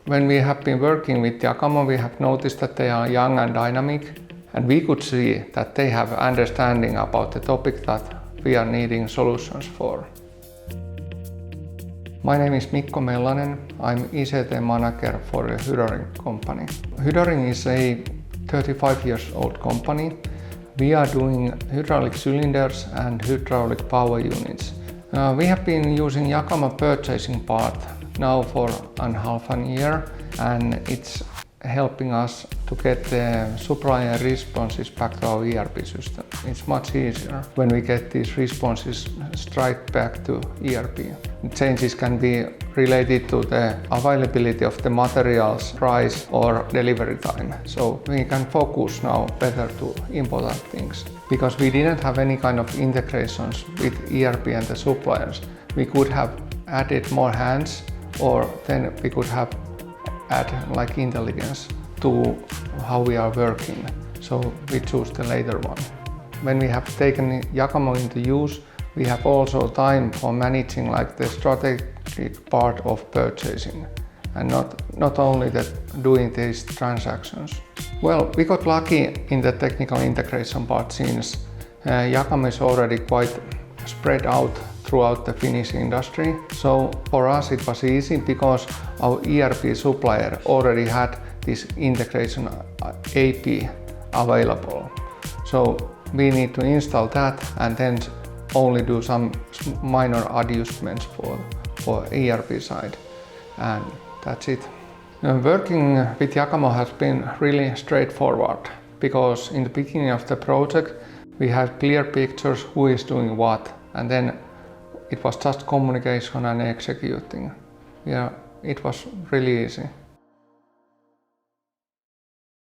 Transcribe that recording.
When we have been working with Jakamo, we have noticed that they are young and dynamic, and we could see that they have understanding about the topic that we are needing solutions for. My name is Mikko Mellanen. I'm ICT manager for the Hydoring company. Hydoring is a 35 years old company. We are doing hydraulic cylinders and hydraulic power units. We have been using Jakamo purchasing part now for half a year, and it's helping us to get the supplier responses back to our ERP system. It's much easier when we get these responses straight back to ERP. Changes can be related to the availability of the materials, price or delivery time. So we can focus now better to important things. Because we didn't have any kind of integrations with ERP and the suppliers, we could have added more hands, or then we could have add like intelligence to how we are working. So we choose the later one. When we have taken Jakamo into use, we have also time for managing like the strategic part of purchasing, and not only that doing these transactions. Well, we got lucky in the technical integration part since Jakamo is already quite spread out throughout the Finnish industry. So for us it was easy because our ERP supplier already had this integration AP available. So we need to install that and then only do some minor adjustments for ERP side, and that's it. Working with Jakamo has been really straightforward because in the beginning of the project we had clear pictures who is doing what, and then it was just communication and executing. Yeah, it was really easy.